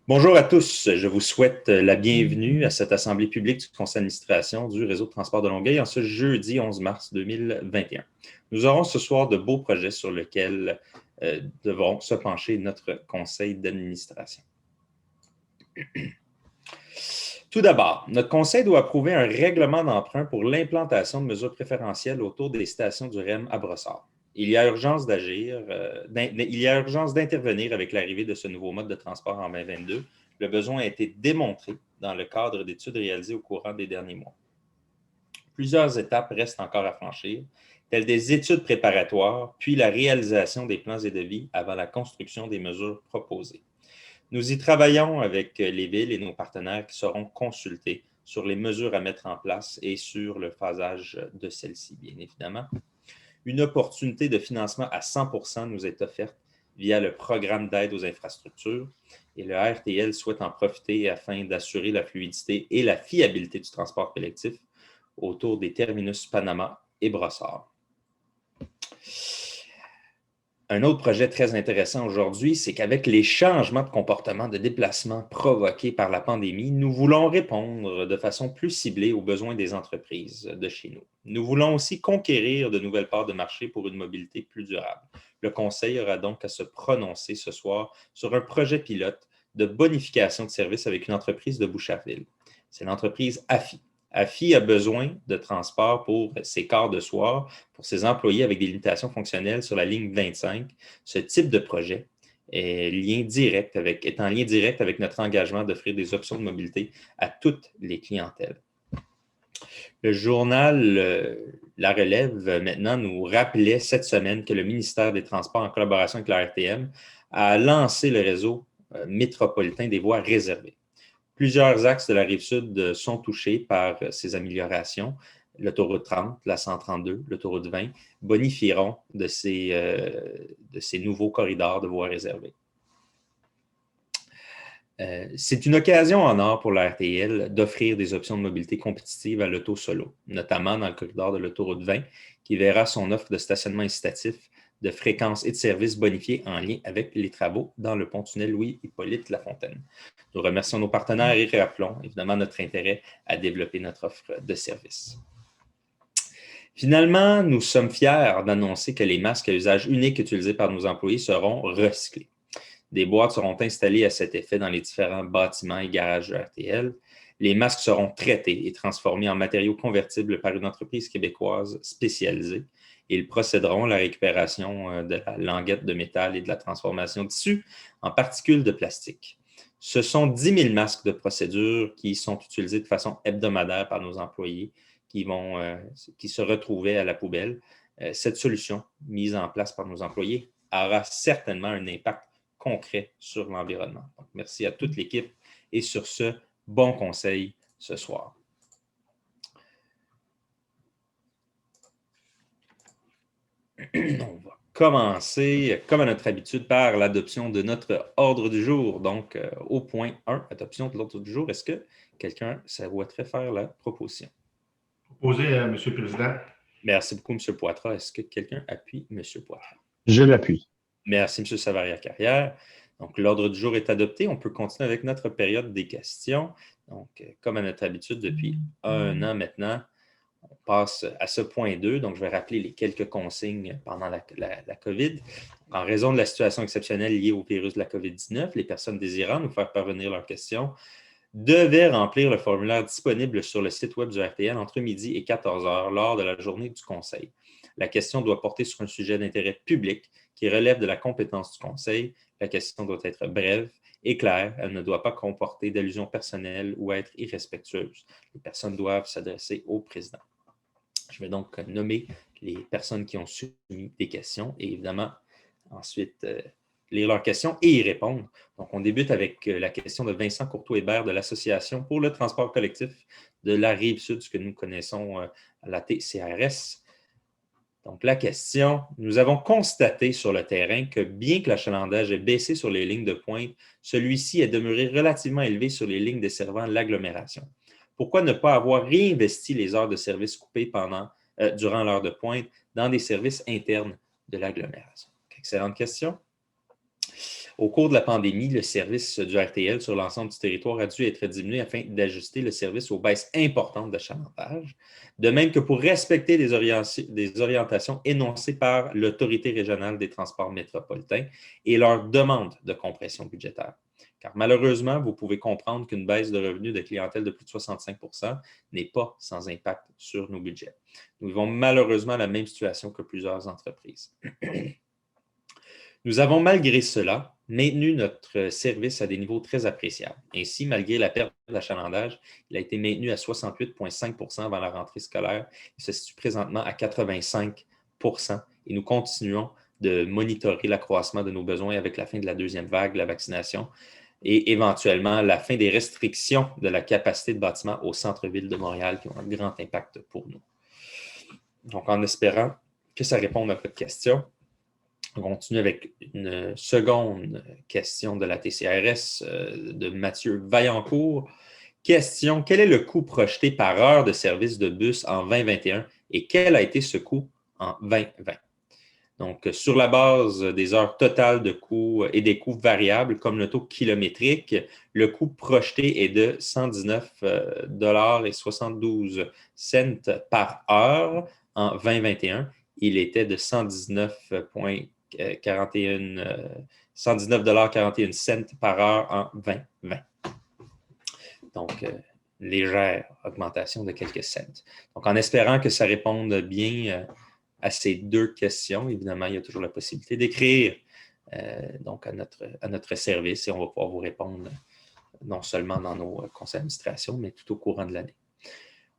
Bonjour à tous, je vous souhaite la bienvenue à cette assemblée publique du conseil d'administration du réseau de transport de Longueuil en ce jeudi 11 mars 2021. Nous aurons ce soir de beaux projets sur lesquels devront se pencher notre conseil d'administration. Tout d'abord, notre conseil doit approuver un règlement d'emprunt pour l'implantation de mesures préférentielles autour des stations du REM à Brossard. Il y a urgence d'intervenir avec l'arrivée de ce nouveau mode de transport en 2022. Le besoin a été démontré dans le cadre d'études réalisées au courant des derniers mois. Plusieurs étapes restent encore à franchir, telles des études préparatoires, puis la réalisation des plans et devis avant la construction des mesures proposées. Nous y travaillons avec les villes et nos partenaires qui seront consultés sur les mesures à mettre en place et sur le phasage de celles-ci, bien évidemment. Une opportunité de financement à 100% nous est offerte via le programme d'aide aux infrastructures et le RTL souhaite en profiter afin d'assurer la fluidité et la fiabilité du transport collectif autour des terminus Panama et Brossard. Un autre projet très intéressant aujourd'hui, c'est qu'avec les changements de comportement de déplacement provoqués par la pandémie, nous voulons répondre de façon plus ciblée aux besoins des entreprises de chez nous. Nous voulons aussi conquérir de nouvelles parts de marché pour une mobilité plus durable. Le Conseil aura donc à se prononcer ce soir sur un projet pilote de bonification de services avec une entreprise de Boucherville. C'est l'entreprise AFI. AFI a besoin de transport pour ses quarts de soir, pour ses employés avec des limitations fonctionnelles sur la ligne 25. Ce type de projet est en lien direct avec notre engagement d'offrir des options de mobilité à toutes les clientèles. Le journal La Relève, maintenant, nous rappelait cette semaine que le ministère des Transports, en collaboration avec la RTM, a lancé le réseau métropolitain des voies réservées. Plusieurs axes de la Rive-Sud sont touchés par ces améliorations. L'autoroute 30, la 132, l'autoroute 20 bonifieront de ces nouveaux corridors de voies réservées. C'est une occasion en or pour la RTL d'offrir des options de mobilité compétitives à l'auto solo, notamment dans le corridor de l'autoroute 20, qui verra son offre de stationnement incitatif, de fréquences et de services bonifiés en lien avec les travaux dans le pont-tunnel Louis-Hippolyte Lafontaine. Nous remercions nos partenaires et rappelons évidemment notre intérêt à développer notre offre de services. Finalement, nous sommes fiers d'annoncer que les masques à usage unique utilisés par nos employés seront recyclés. Des boîtes seront installées à cet effet dans les différents bâtiments et garages de RTL. Les masques seront traités et transformés en matériaux convertibles par une entreprise québécoise spécialisée. Ils procéderont à la récupération de la languette de métal et de la transformation de tissu en particules de plastique. Ce sont 10 000 masques de procédure qui sont utilisés de façon hebdomadaire par nos employés qui se retrouvaient à la poubelle. Cette solution mise en place par nos employés aura certainement un impact concret sur l'environnement. Donc, merci à toute l'équipe et sur ce, bon conseil ce soir. On va commencer, comme à notre habitude, par l'adoption de notre ordre du jour. Donc, au point 1, adoption de l'ordre du jour. Est-ce que quelqu'un souhaiterait faire la proposition? Proposé, M. le Président. Merci beaucoup, M. Poitras. Est-ce que quelqu'un appuie M. Poitras? Je l'appuie. Merci, M. Savaria-Carrière. Donc, l'ordre du jour est adopté. On peut continuer avec notre période des questions. Donc, comme à notre habitude, depuis un an maintenant, on passe à ce point 2. Donc, je vais rappeler les quelques consignes pendant la COVID. En raison de la situation exceptionnelle liée au virus de la COVID-19, les personnes désirant nous faire parvenir leurs questions devaient remplir le formulaire disponible sur le site web du RTL entre midi et 14 heures lors de la journée du Conseil. La question doit porter sur un sujet d'intérêt public qui relève de la compétence du Conseil. La question doit être brève et claire. Elle ne doit pas comporter d'allusions personnelles ou être irrespectueuse. Les personnes doivent s'adresser au président. Je vais donc nommer les personnes qui ont soumis des questions et évidemment, ensuite, lire leurs questions et y répondre. Donc, on débute avec la question de Vincent Courtois-Hébert de l'Association pour le transport collectif de la Rive-Sud, ce que nous connaissons à la TCRS. Donc, la question, nous avons constaté sur le terrain que bien que l'achalandage ait baissé sur les lignes de pointe, celui-ci est demeuré relativement élevé sur les lignes desservant l'agglomération. Pourquoi ne pas avoir réinvesti les heures de service coupées durant l'heure de pointe dans des services internes de l'agglomération? Excellente question. Au cours de la pandémie, le service du RTL sur l'ensemble du territoire a dû être diminué afin d'ajuster le service aux baisses importantes d'achalandage. De même que pour respecter des orientations énoncées par l'Autorité régionale des transports métropolitains et leur demande de compression budgétaire. Car malheureusement, vous pouvez comprendre qu'une baisse de revenus de clientèle de plus de 65 % n'est pas sans impact sur nos budgets. Nous vivons malheureusement la même situation que plusieurs entreprises. Nous avons malgré cela maintenu notre service à des niveaux très appréciables. Ainsi, malgré la perte d'achalandage, il a été maintenu à 68,5 % avant la rentrée scolaire. Il se situe présentement à 85 % et nous continuons de monitorer l'accroissement de nos besoins avec la fin de la deuxième vague de la vaccination et éventuellement la fin des restrictions de la capacité de bâtiment au centre-ville de Montréal qui ont un grand impact pour nous. Donc, en espérant que ça réponde à votre question, on continue avec une seconde question de la TCRS de Mathieu Vaillancourt. Question, quel est le coût projeté par heure de service de bus en 2021 et quel a été ce coût en 2020? Donc, sur la base des heures totales de coûts et des coûts variables comme le taux kilométrique, le coût projeté est de 119,72 $ par heure en 2021. Il était de 119,41 $ par heure en 2020. Donc, légère augmentation de quelques cents. Donc, en espérant que ça réponde bien à ces deux questions, évidemment, il y a toujours la possibilité d'écrire donc à notre service et on va pouvoir vous répondre non seulement dans nos conseils d'administration, mais tout au courant de l'année.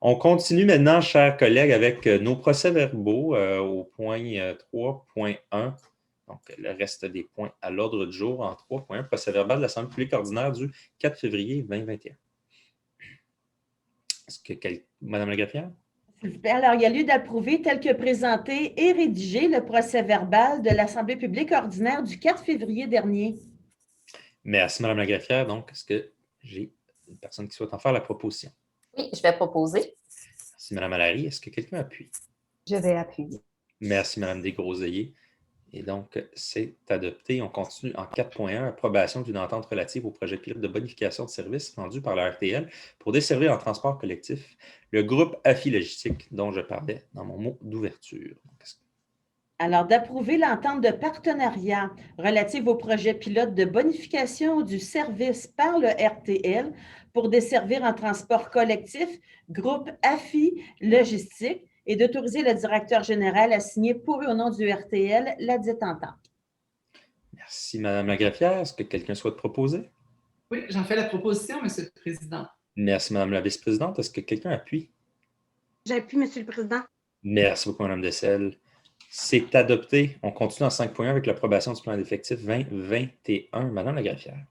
On continue maintenant, chers collègues, avec nos procès-verbaux au point 3.1. Donc, le reste des points à l'ordre du jour en 3.1, procès-verbal de l'Assemblée publique ordinaire du 4 février 2021. Est-ce que Madame la greffière? Alors, il y a lieu d'approuver tel que présenté et rédigé le procès-verbal de l'Assemblée publique ordinaire du 4 février dernier. Merci, Madame la greffière. Donc, est-ce que j'ai une personne qui souhaite en faire la proposition? Oui, je vais proposer. Merci, Mme Allary. Est-ce que quelqu'un appuie? Je vais appuyer. Merci, Mme Desgroseilliers. Et donc, c'est adopté. On continue en 4.1, approbation d'une entente relative au projet pilote de bonification de services rendu par la RTL pour desservir en transport collectif le groupe AFI Logistique dont je parlais dans mon mot d'ouverture. Alors, d'approuver l'entente de partenariat relative au projet pilote de bonification du service par le RTL pour desservir en transport collectif groupe AFI Logistique et d'autoriser le directeur général à signer pour et au nom du RTL la dite entente. Merci, Mme la greffière. Est-ce que quelqu'un souhaite proposer? Oui, j'en fais la proposition, M. le Président. Merci, Mme la vice-présidente. Est-ce que quelqu'un appuie? J'appuie, M. le Président. Merci beaucoup, Mme Dessel. C'est adopté. On continue en 5.1 avec l'approbation du plan d'effectifs 2021. Madame la greffière.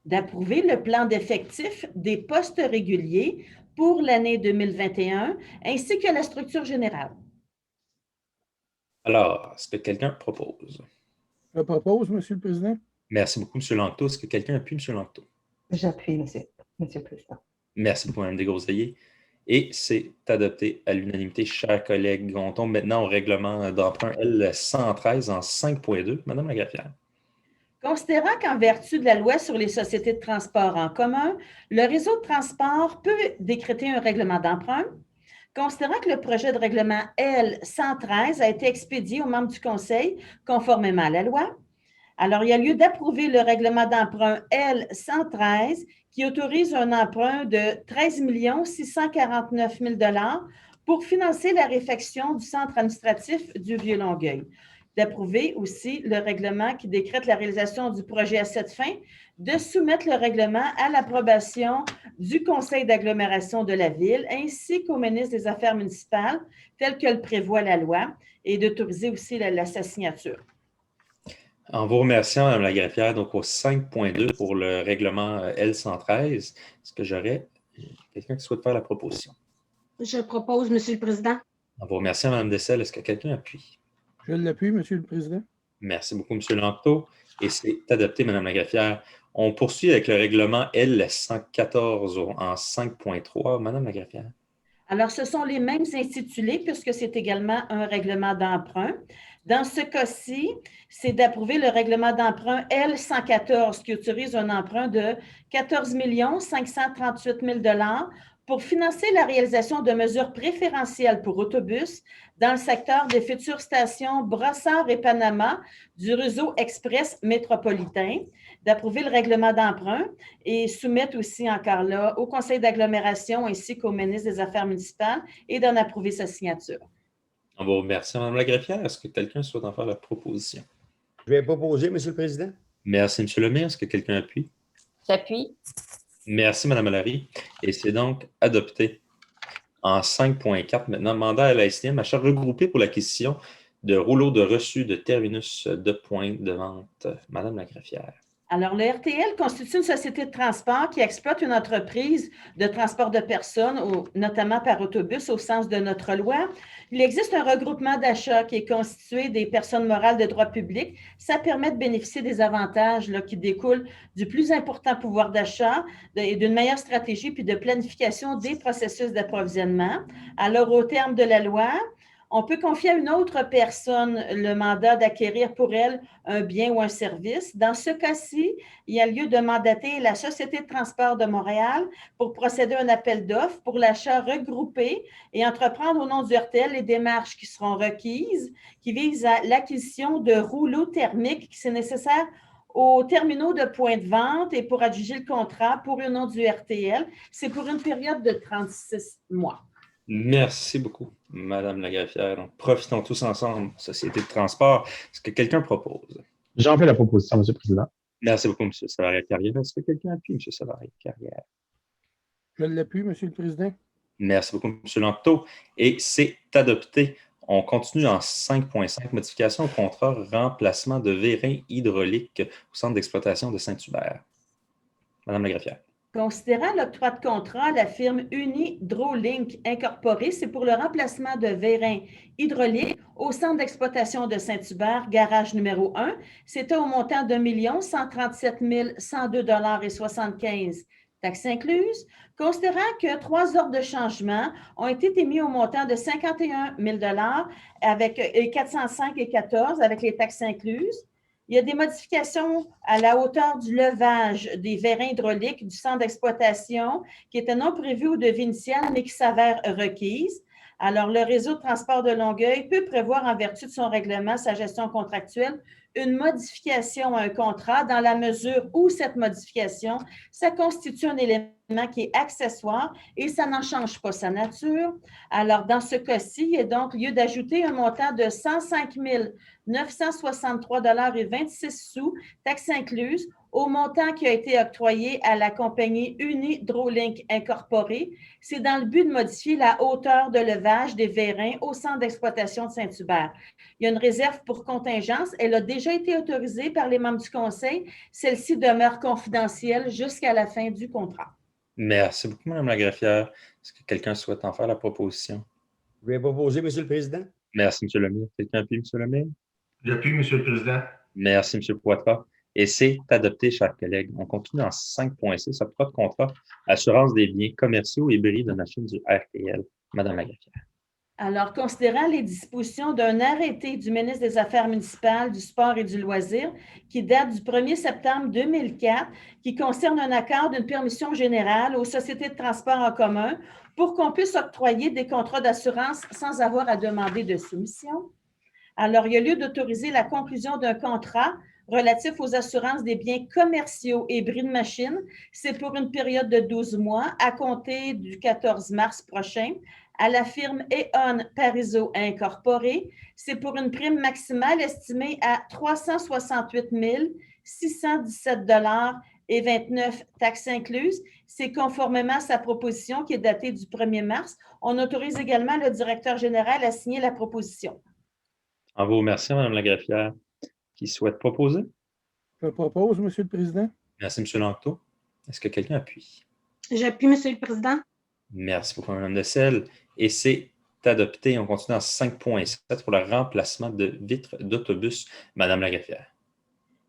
D'approuver le plan d'effectifs des postes réguliers pour l'année 2021 ainsi que la structure générale. Alors, est-ce que quelqu'un propose? Je propose, M. le Président. Merci beaucoup, M. Lanctot. Est-ce que quelqu'un appuie, M. Lanctot? J'appuie, M. le Président. Merci beaucoup, Mme Desgroseilliers. Et c'est adopté à l'unanimité, chers collègues. On tombe maintenant au règlement d'emprunt L113 en 5.2. Madame la greffière. Considérant qu'en vertu de la loi sur les sociétés de transport en commun, le réseau de transport peut décréter un règlement d'emprunt, considérant que le projet de règlement L113 a été expédié aux membres du Conseil conformément à la loi, alors il y a lieu d'approuver le règlement d'emprunt L113 qui autorise un emprunt de 13 649 000 $ pour financer la réfection du centre administratif du Vieux-Longueuil. D'approuver aussi le règlement qui décrète la réalisation du projet à cette fin, de soumettre le règlement à l'approbation du Conseil d'agglomération de la Ville ainsi qu'au ministre des Affaires municipales, tel que le prévoit la loi, et d'autoriser aussi sa signature. En vous remerciant, Mme la greffière, donc au 5.2 pour le règlement L113, est-ce que j'aurais quelqu'un qui souhaite faire la proposition? Je propose, M. le Président. En vous remerciant, Mme Dessel, est-ce que quelqu'un appuie? Je l'appuie, M. le Président. Merci beaucoup, M. Lanctot. Et c'est adopté, Mme la greffière. On poursuit avec le règlement L114 en 5.3. Mme la greffière. Alors, ce sont les mêmes intitulés puisque c'est également un règlement d'emprunt. Dans ce cas-ci, c'est d'approuver le règlement d'emprunt L114 qui autorise un emprunt de 14 538 000 pour financer la réalisation de mesures préférentielles pour autobus dans le secteur des futures stations Brossard et Panama du réseau express métropolitain, d'approuver le règlement d'emprunt et soumettre aussi encore là au conseil d'agglomération ainsi qu'au ministre des Affaires municipales et d'en approuver sa signature. On vous remercie, Mme la greffière. Est-ce que quelqu'un souhaite en faire la proposition? Je vais proposer, Monsieur le Président. Merci, M. Lemire. Est-ce que quelqu'un appuie? J'appuie. Merci, Mme Allary. Et c'est donc adopté. En 5.4, maintenant, mandat à la STM, achat regroupé pour l'acquisition de rouleaux de reçus de terminus de points de vente. Mme la greffière. Alors, le RTL constitue une société de transport qui exploite une entreprise de transport de personnes, notamment par autobus, au sens de notre loi. Il existe un regroupement d'achat qui est constitué des personnes morales de droit public. Ça permet de bénéficier des avantages là, qui découlent du plus important pouvoir d'achat et d'une meilleure stratégie puis de planification des processus d'approvisionnement. Alors, au terme de la loi, on peut confier à une autre personne le mandat d'acquérir pour elle un bien ou un service. Dans ce cas-ci, il y a lieu de mandater la Société de transport de Montréal pour procéder à un appel d'offres pour l'achat regroupé et entreprendre au nom du RTL les démarches qui seront requises, qui visent à l'acquisition de rouleaux thermiques qui sont nécessaires aux terminaux de points de vente et pour adjuger le contrat pour le nom du RTL. C'est pour une période de 36 mois. Merci beaucoup, Mme la greffière. Donc, profitons tous ensemble, société de transport. Est-ce que quelqu'un propose? J'en fais la proposition, M. le Président. Merci beaucoup, M. Savary-Carrière. Est-ce que quelqu'un appuie, M. Savary-Carrière? Je l'appuie, M. le Président. Merci beaucoup, M. Lanctot. Et c'est adopté. On continue en 5.5, modification au contrat remplacement de vérins hydrauliques au centre d'exploitation de Saint-Hubert. Mme la greffière. Considérant l'octroi de contrat à la firme Unidrolink Incorporée, c'est pour le remplacement de vérins hydrauliques au centre d'exploitation de Saint-Hubert, garage numéro 1. C'était au montant de 1 137 102,75 taxes incluses. Considérant que 3 ordres de changement ont été émis au montant de 51 000 avec 405 et 14 avec les taxes incluses. Il y a des modifications à la hauteur du levage des vérins hydrauliques du centre d'exploitation qui étaient non prévues au devis initial, mais qui s'avèrent requises. Alors, le réseau de transport de Longueuil peut prévoir, en vertu de son règlement, sa gestion contractuelle, une modification à un contrat dans la mesure où cette modification, ça constitue un élément qui est accessoire et ça n'en change pas sa nature. Alors, dans ce cas-ci, il y a donc lieu d'ajouter un montant de 105 963,26 $, taxes incluses, au montant qui a été octroyé à la compagnie Unidrolink Incorporée. C'est dans le but de modifier la hauteur de levage des vérins au centre d'exploitation de Saint-Hubert. Il y a une réserve pour contingence. Elle a déjà été autorisée par les membres du conseil. Celle-ci demeure confidentielle jusqu'à la fin du contrat. Merci beaucoup, Mme la greffière. Est-ce que quelqu'un souhaite en faire la proposition? Je vais proposer, Monsieur le Président. Merci, M. Lemire. Quelqu'un appuie, M. Lemire? J'appuie, Monsieur le Président. Merci, M. Poitras. Et c'est adopté, chers collègues. On continue en 5.6, octroi de contrat, assurance des biens commerciaux et bris de machines du RTL. Mme la greffière. Alors, considérant les dispositions d'un arrêté du ministre des Affaires municipales, du Sport et du Loisir qui date du 1er septembre 2004, qui concerne un accord d'une permission générale aux sociétés de transport en commun pour qu'on puisse octroyer des contrats d'assurance sans avoir à demander de soumission. Alors, il y a lieu d'autoriser la conclusion d'un contrat relatif aux assurances des biens commerciaux et bris de machines. C'est pour une période de 12 mois à compter du 14 mars prochain à la firme E.ON Parizeau Incorporée. C'est pour une prime maximale estimée à 368 617,29 $ taxes incluses. C'est conformément à sa proposition qui est datée du 1er mars. On autorise également le directeur général à signer la proposition. En vous remerciant, Mme la greffière. Qui souhaite proposer? Je propose, M. le Président. Merci, M. Lanctot. Est-ce que quelqu'un appuie? J'appuie, Monsieur le Président. Merci beaucoup, Mme Dessel. Et c'est adopté. On continue en 5.7 pour le remplacement de vitres d'autobus. Mme la greffière.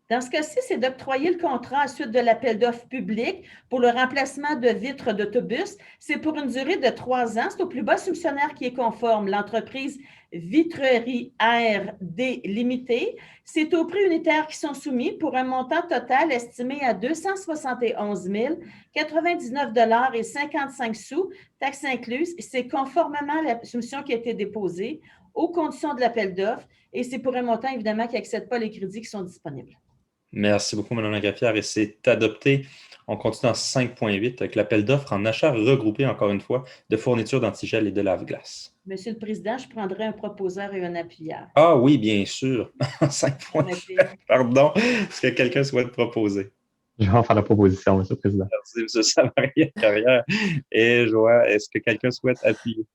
Dans ce cas-ci, c'est d'octroyer le contrat à suite de l'appel d'offres public pour le remplacement de vitres d'autobus. C'est pour une durée de 3 ans. C'est au plus bas soumissionnaire qui est conforme, l'entreprise Vitrerie RD Limitée. C'est aux prix unitaires qui sont soumis pour un montant total estimé à 271 099,55 $, taxes incluses. C'est conformément à la soumission qui a été déposée aux conditions de l'appel d'offres et c'est pour un montant, évidemment, qui n'excède pas les crédits qui sont disponibles. Merci beaucoup, Mme Lagraffière, et c'est adopté. On continue en 5.8 avec l'appel d'offres en achat regroupé, encore une fois, de fournitures d'antigel et de lave-glace. Monsieur le Président, je prendrai un proposeur et un appuyeur. Ah oui, bien sûr. 5.7, pardon. Est-ce que quelqu'un souhaite proposer? Je vais en faire la proposition, Monsieur le Président. Merci, M. Savaria-Carrière. Et Joie, est-ce que quelqu'un souhaite appuyer?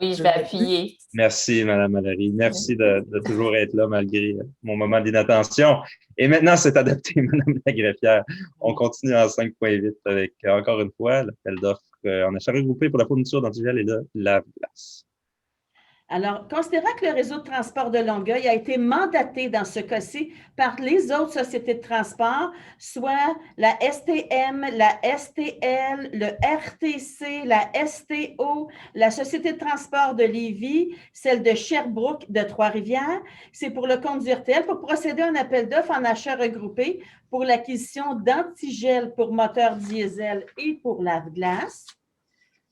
Oui, je vais appuyer. Merci, Mme Mallory. Merci de toujours être là malgré mon moment d'inattention. Et maintenant, c'est adopté, Mme Lagraffière. On continue en 5.8 avec, encore une fois, l'appel d'offres en achat regroupé pour la fourniture d'antigel et de lave-glace. Alors, considérant que le réseau de transport de Longueuil a été mandaté dans ce cas-ci par les autres sociétés de transport, soit la STM, la STL, le RTC, la STO, la Société de transport de Lévis, celle de Sherbrooke, de Trois-Rivières, c'est pour le compte du RTL pour procéder à un appel d'offres en achat regroupé pour l'acquisition d'antigel pour moteur diesel et pour lave-glace.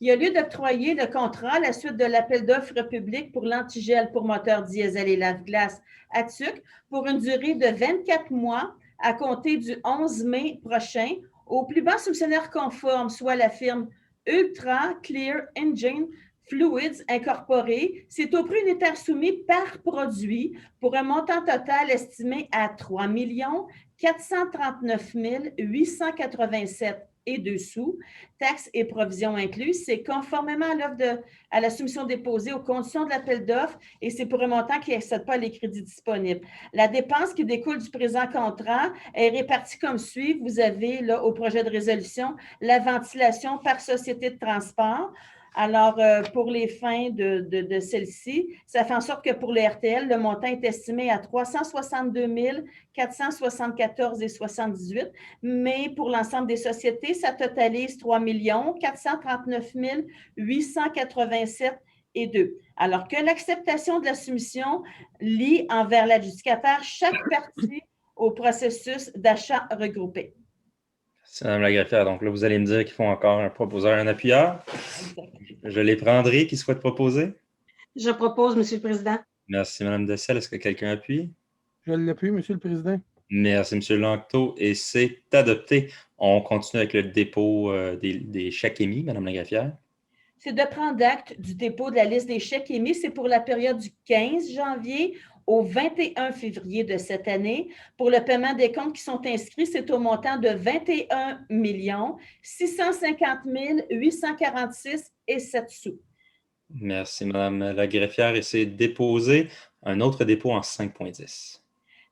Il y a lieu d'octroyer le contrat à la suite de l'appel d'offres public pour l'antigel pour moteur diesel et lave-glace à TUC pour une durée de 24 mois à compter du 11 mai prochain au plus bas soumissionnaire conforme, soit la firme Ultra Clear Engine Fluids Incorporé. C'est au prix unitaire soumis par produit pour un montant total estimé à 3 439 887 et dessous, taxes et provisions incluses. C'est conformément à la soumission déposée aux conditions de l'appel d'offres et c'est pour un montant qui n'excède pas les crédits disponibles. La dépense qui découle du présent contrat est répartie comme suit. Vous avez là au projet de résolution la ventilation par société de transport. Alors, pour les fins de celle-ci, ça fait en sorte que pour le RTL, le montant est estimé à 362 474,78 $, mais pour l'ensemble des sociétés, ça totalise 3 439 887 et 2. Alors que l'acceptation de la soumission lie envers l'adjudicataire chaque partie au processus d'achat regroupé. C'est Mme Lagraffière. Donc là, vous allez me dire qu'il faut encore un proposeur et un appuyeur. Je les prendrai. Qui souhaite proposer? Je propose, Monsieur le Président. Merci, Mme Dessel. Est-ce que quelqu'un appuie? Je l'appuie, Monsieur le Président. Merci, M. Lanctot. Et c'est adopté. On continue avec le dépôt des chèques émis, Mme Lagraffière. C'est de prendre acte du dépôt de la liste des chèques émis. C'est pour la période du 15 janvier au 21 février de cette année. Pour le paiement des comptes qui sont inscrits, c'est au montant de 21 650 846 et 7 sous. Merci, Mme Lagraffière. Et c'est déposé. Un autre dépôt en 5.10.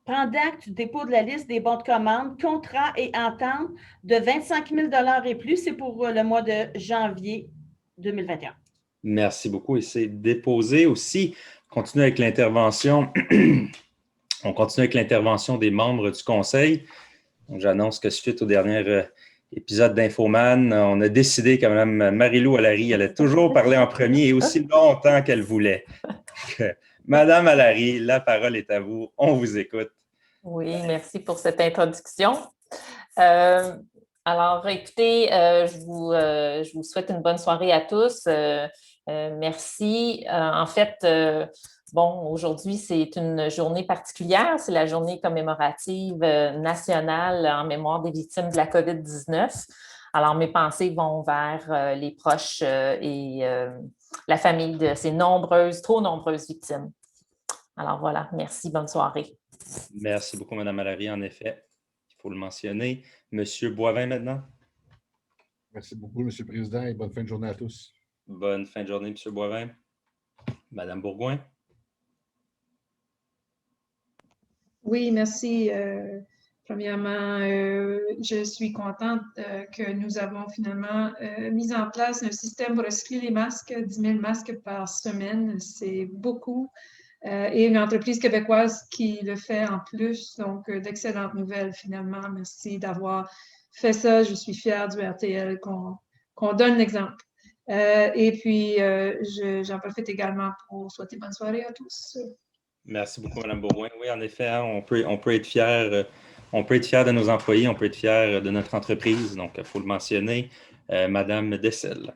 Prendre acte du dépôt de la liste des bons de commande, contrats et ententes de 25 000 $ et plus. C'est pour le mois de janvier 2021. Merci beaucoup. Et c'est déposé aussi. On continue avec l'intervention des membres du Conseil. Donc, j'annonce que suite au dernier épisode d'Infoman, on a décidé que Mme Marie-Lou Allary allait toujours parler en premier et aussi longtemps qu'elle voulait. Mme Allary, la parole est à vous. On vous écoute. Oui, merci pour cette introduction. Alors, écoutez, je vous souhaite une bonne soirée à tous. Merci. En fait, aujourd'hui, c'est une journée particulière. C'est la journée commémorative nationale en mémoire des victimes de la COVID-19. Alors, mes pensées vont vers les proches et la famille de ces trop nombreuses victimes. Alors voilà, merci, bonne soirée. Merci beaucoup, Mme Allary. En effet, il faut le mentionner. Monsieur Boivin maintenant. Merci beaucoup, M. le Président, et bonne fin de journée à tous. Bonne fin de journée, M. Boivin. Mme Bourgouin. Oui, merci. Premièrement, je suis contente que nous avons finalement mis en place un système pour recycler les masques, 10 000 masques par semaine. C'est beaucoup. et une entreprise québécoise qui le fait en plus. Donc, d'excellentes nouvelles finalement. Merci d'avoir fait ça. Je suis fière du RTL qu'on donne l'exemple. Et puis, j'en profite également pour souhaiter bonne soirée à tous. Merci beaucoup, Mme Baudouin. Oui, en effet, hein, on peut être fier. On peut être fier de nos employés, on peut être fier de notre entreprise. Donc, il faut le mentionner. Madame Dessel.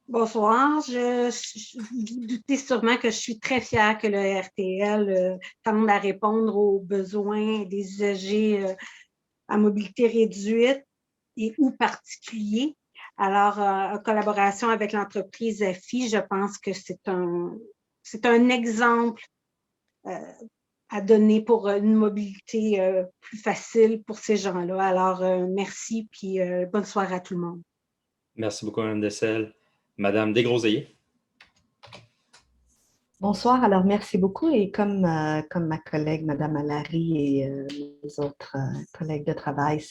Bonsoir. Vous doutez sûrement que je suis très fière que le RTL tende à répondre aux besoins des usagers à mobilité réduite et ou particuliers. Alors, en collaboration avec l'entreprise AFI, je pense que c'est un exemple à donner pour une mobilité plus facile pour ces gens-là. Alors, merci, puis bonne soirée à tout le monde. Merci beaucoup, Mme Dessel. Madame Desgroseilliers. Bonsoir, alors merci beaucoup. Et comme ma collègue, Mme Allary et les autres collègues de travail,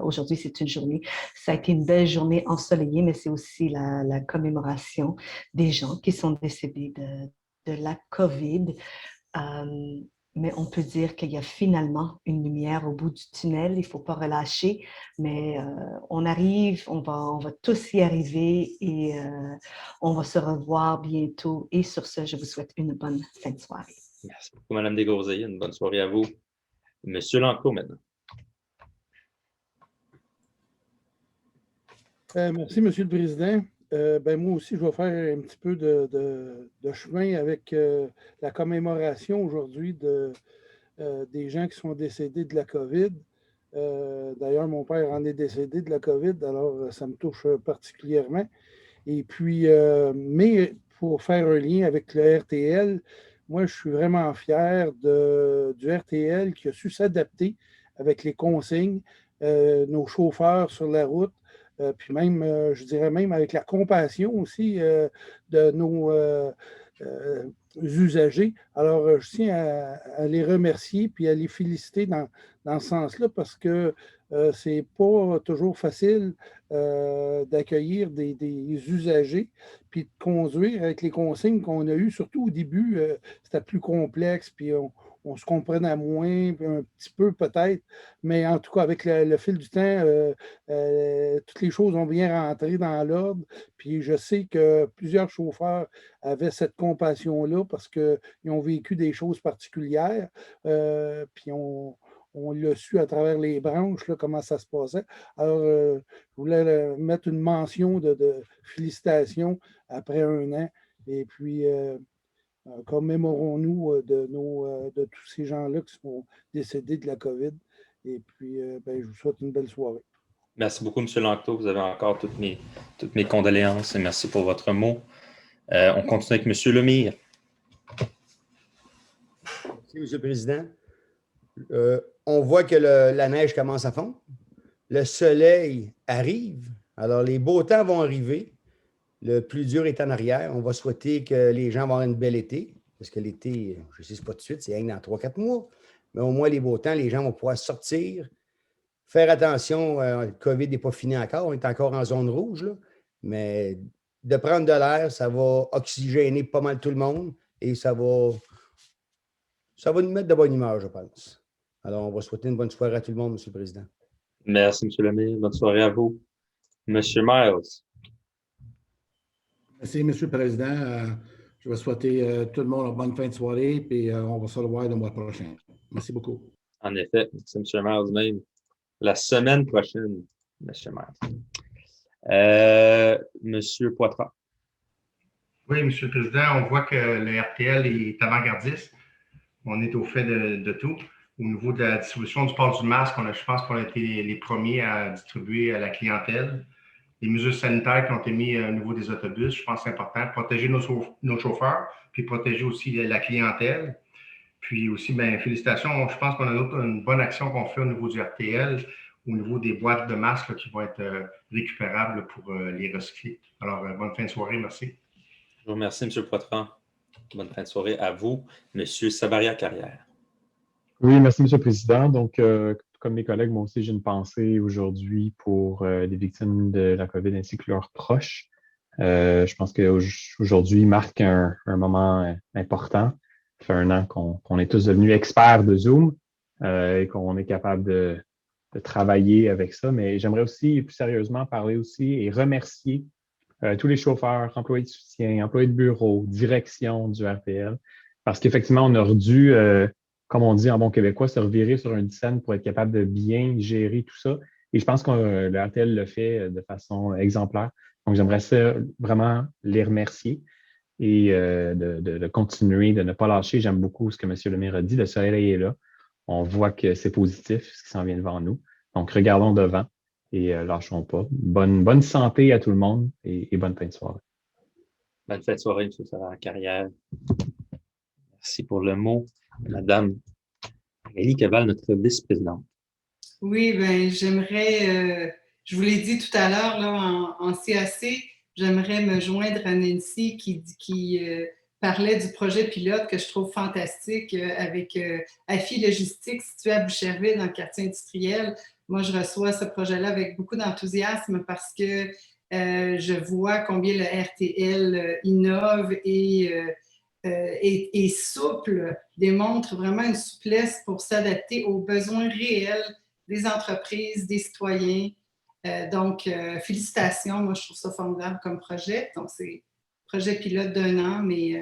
aujourd'hui, c'est une journée, ça a été une belle journée ensoleillée, mais c'est aussi la commémoration des gens qui sont décédés de la COVID. Mais on peut dire qu'il y a finalement une lumière au bout du tunnel. Il ne faut pas relâcher, mais on arrive, on va tous y arriver et on va se revoir bientôt. Et sur ce, je vous souhaite une bonne fin de soirée. Merci beaucoup, Mme Desgroseilliers. Une bonne soirée à vous. Monsieur Lanclos, maintenant. Merci, Monsieur le Président. Moi aussi, je vais faire un petit peu de chemin avec la commémoration aujourd'hui des gens qui sont décédés de la COVID. D'ailleurs, mon père en est décédé de la COVID, alors ça me touche particulièrement. Et puis, mais pour faire un lien avec le RTL, moi, je suis vraiment fier du RTL qui a su s'adapter avec les consignes, nos chauffeurs sur la route. Puis même, je dirais même avec la compassion aussi de nos usagers. Alors, je tiens à les remercier puis à les féliciter dans ce sens-là parce que c'est pas toujours facile d'accueillir des usagers puis de conduire avec les consignes qu'on a eues, surtout au début, c'était plus complexe puis on se comprenait moins, un petit peu peut-être, mais en tout cas, avec le fil du temps, toutes les choses ont bien rentré dans l'ordre. Puis je sais que plusieurs chauffeurs avaient cette compassion-là parce qu'ils ont vécu des choses particulières. Puis on l'a su à travers les branches, là, comment ça se passait. Alors, je voulais mettre une mention de félicitations après un an. Et puis, commémorons-nous de tous ces gens-là qui sont décédés de la COVID. Et puis, je vous souhaite une belle soirée. Merci beaucoup, M. Lanclos. Vous avez encore toutes mes condoléances et merci pour votre mot. On continue avec M. Lemire. Merci, M. le Président. On voit que la neige commence à fondre. Le soleil arrive. Alors, les beaux temps vont arriver. Le plus dur est en arrière. On va souhaiter que les gens vont avoir une belle été. Parce que l'été, je ne sais pas tout de suite, c'est dans 3-4 mois. Mais au moins, les beaux temps, les gens vont pouvoir sortir. Faire attention, le COVID n'est pas fini encore. On est encore en zone rouge. Là. Mais de prendre de l'air, ça va oxygéner pas mal tout le monde. Et ça va nous mettre de bonne humeur, je pense. Alors, on va souhaiter une bonne soirée à tout le monde, M. le Président. Merci, M. Lemire. Bonne soirée à vous. M. Miles. Merci, M. le Président. Je vais souhaiter tout le monde une bonne fin de soirée, puis on va se revoir le mois prochain. Merci beaucoup. En effet, c'est M. Miles même. La semaine prochaine, M. Miles. M. Poitras. Oui, M. le Président, on voit que le RTL est avant-gardiste. On est au fait de tout. Au niveau de la distribution du port du masque, je pense qu'on a été les premiers à distribuer à la clientèle. Les mesures sanitaires qui ont été mises au niveau des autobus, je pense que c'est important. Protéger nos chauffeurs, puis protéger aussi la clientèle. Puis aussi, félicitations. Je pense qu'on a une bonne action qu'on fait au niveau du RTL, au niveau des boîtes de masques là, qui vont être récupérables pour les recycler. Alors, bonne fin de soirée. Merci. Je vous remercie, M. Poitras. Bonne fin de soirée à vous. M. Savaria-Carrière. Oui, merci, M. le Président. Donc, comme mes collègues, moi aussi, j'ai une pensée aujourd'hui pour les victimes de la COVID ainsi que leurs proches. Je pense qu'aujourd'hui marque un moment important. Ça fait 1 an qu'on est tous devenus experts de Zoom et qu'on est capable de travailler avec ça. Mais j'aimerais aussi, plus sérieusement, parler aussi et remercier tous les chauffeurs, employés de soutien, employés de bureau, direction du RTL, parce qu'effectivement, on aurait dû, comme on dit en bon québécois, se revirer sur une scène pour être capable de bien gérer tout ça. Et je pense que le RTL le fait de façon exemplaire. Donc, j'aimerais vraiment les remercier et de continuer, de ne pas lâcher. J'aime beaucoup ce que M. Lemire a dit, le soleil est là. On voit que c'est positif, ce qui s'en vient devant nous. Donc, regardons devant et lâchons pas. Bonne santé à tout le monde et bonne fin de soirée. Bonne fin de soirée, M. Sarah-Carrière. Merci pour le mot. Madame Aurélie Cabal, notre vice-présidente. Oui, bien, j'aimerais, je vous l'ai dit tout à l'heure, là, en CAC, j'aimerais me joindre à Nancy qui parlait du projet pilote que je trouve fantastique avec AFI Logistique situé à Boucherville dans le quartier industriel. Moi, je reçois ce projet-là avec beaucoup d'enthousiasme parce que je vois combien le RTL innove et souple, démontre vraiment une souplesse pour s'adapter aux besoins réels des entreprises, des citoyens. Donc, félicitations. Moi, je trouve ça formidable comme projet. Donc, c'est un projet pilote d'1 an, mais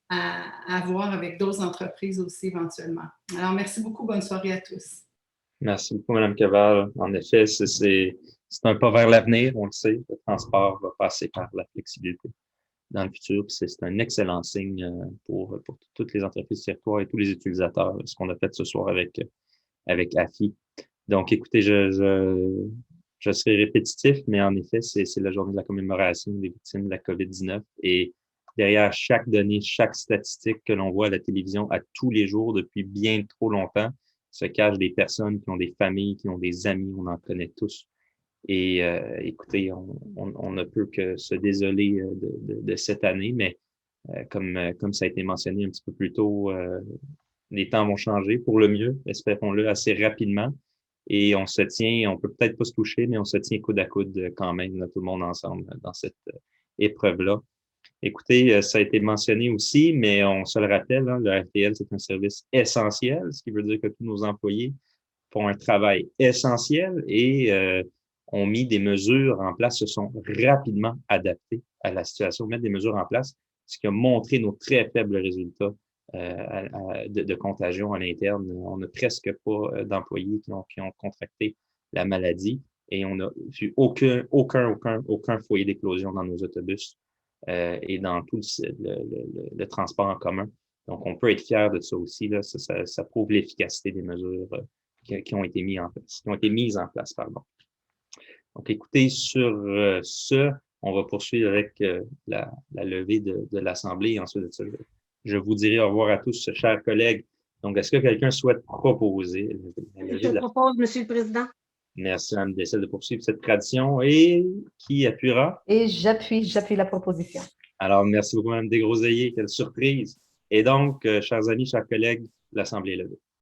à voir avec d'autres entreprises aussi éventuellement. Alors, merci beaucoup. Bonne soirée à tous. Merci beaucoup, Mme Cabal. En effet, c'est un pas vers l'avenir, on le sait. Le transport va passer par la flexibilité dans le futur. C'est un excellent signe pour toutes les entreprises du territoire et tous les utilisateurs, ce qu'on a fait ce soir avec AFI. Donc, écoutez, je serai répétitif, mais en effet, c'est la journée de la commémoration des victimes de la COVID-19 et derrière chaque donnée, chaque statistique que l'on voit à la télévision à tous les jours depuis bien trop longtemps, se cachent des personnes qui ont des familles, qui ont des amis, on en connaît tous. Et écoutez, on ne peut que se désoler de cette année, mais comme ça a été mentionné un petit peu plus tôt, les temps vont changer pour le mieux, espérons-le assez rapidement. Et on peut peut-être pas se toucher, mais on se tient coude à coude quand même, là, tout le monde ensemble dans cette épreuve-là. Écoutez, ça a été mentionné aussi, mais on se le rappelle, hein, le RTL, c'est un service essentiel, ce qui veut dire que tous nos employés font un travail essentiel et ont mis des mesures en place, se sont rapidement adaptés à la situation, mettre des mesures en place, ce qui a montré nos très faibles résultats de contagion à l'interne. On n'a presque pas d'employés qui ont contracté la maladie et on n'a vu aucun foyer d'éclosion dans nos autobus et dans tout le transport en commun. Donc, on peut être fier de ça aussi. Là. Ça prouve l'efficacité des mesures qui ont été mises en place. Donc, écoutez, sur ce, on va poursuivre avec la levée de l'Assemblée et ensuite de ça, je vous dirai au revoir à tous, chers collègues. Donc, est-ce que quelqu'un souhaite proposer? Je propose, Monsieur le Président. Merci, Mme Dessel, de poursuivre cette tradition. Et qui appuiera? Et j'appuie la proposition. Alors, merci beaucoup, Mme Desgroseilliers. Quelle surprise. Et donc, chers amis, chers collègues, l'Assemblée est levée.